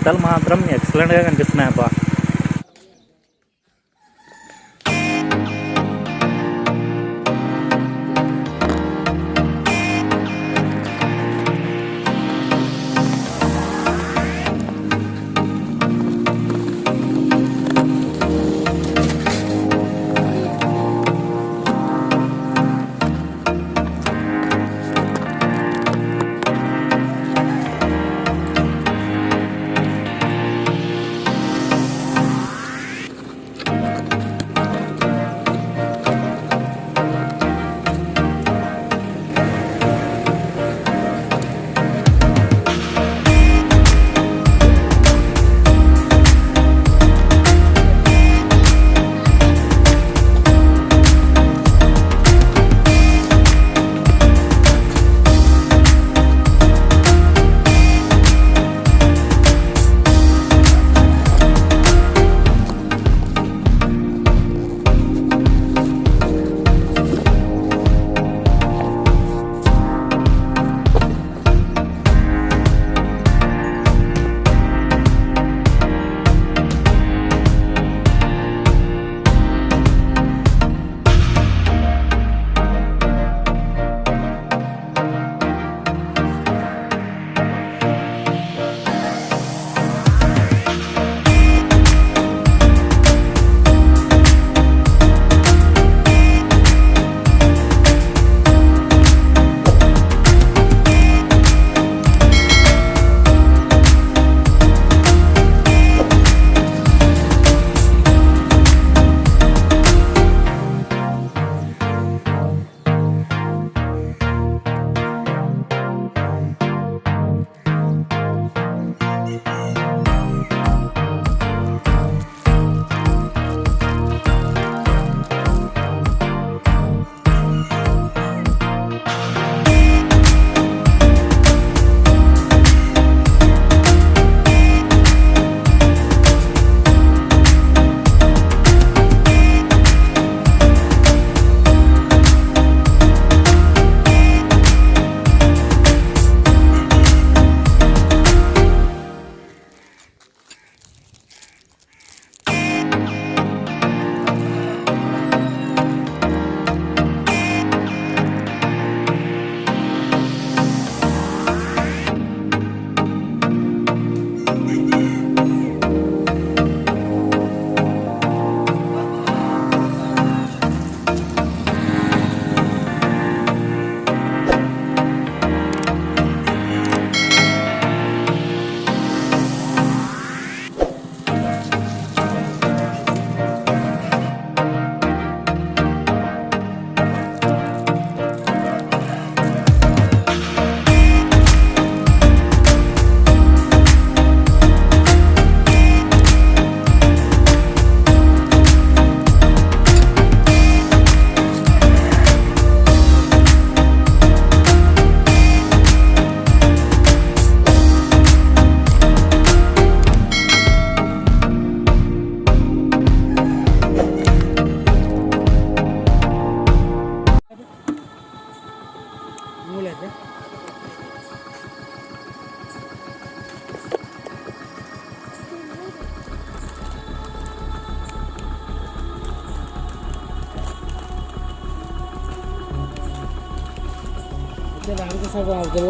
పిట్టలు మాత్రం ఎక్సలెంట్గా కనిపిస్తున్నాయి అబ్బా.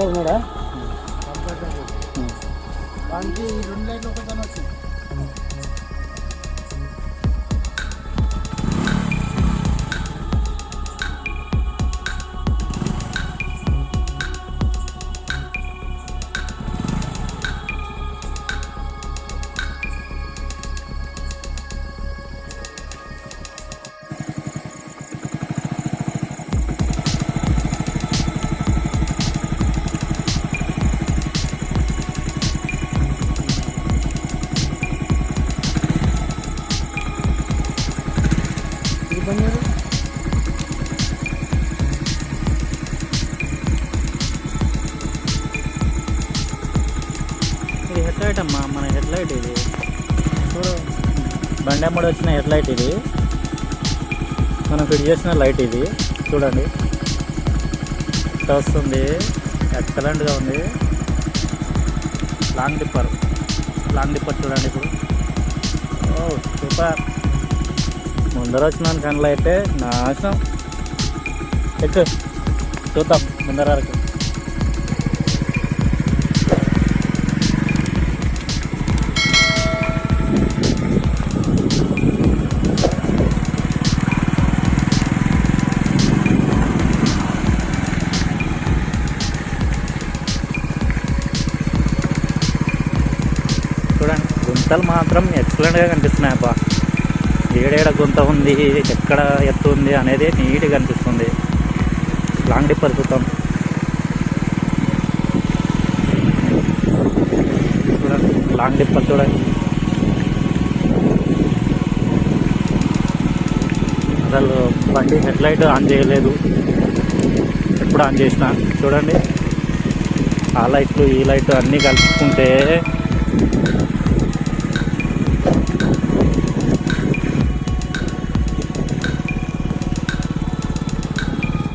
ఉన్నాడా వానికి 2 లైన్లు ఒకదాని వచ్చింది. ఇది హెడ్ లైట్ అమ్మా, మన హెడ్ లైట్ ఇది. చూడు, బండి అమ్మడి వచ్చిన హెడ్ లైట్ ఇది, మనం ఫిట్ చేసిన లైట్ ఇది. చూడండి ఇట్లా వస్తుంది, ఎక్సలెంట్గా ఉంది. లాంగ్ టిప్పర్ లాంగ్ డిప్పర్ చూడండి ఇప్పుడు. ఓ సూపర్. ముందర వచ్చినాను కన్నా అయితే నాశనం. ఎక్కువ చూద్దాం ముందర వరకు. చూడండి గుంతలు మాత్రం ఎక్సలెంట్గా కనిపిస్తున్నాయి అబ్బా. ఏడేడ గుంత ఉంది, ఎక్కడ ఎత్తు ఉంది అనేది నీట్గా కనిపిస్తుంది. లాంగ్ డిప్పర్ చూద్దాం. చూడండి లాంగ్ డిప్పర్ చూడండి. అసలు బండి హెడ్లైట్ ఆన్ చేయలేదు, ఎప్పుడు ఆన్ చేసిన చూడండి. ఆ లైట్లు ఈ లైట్ అన్నీ కలుపుకుంటే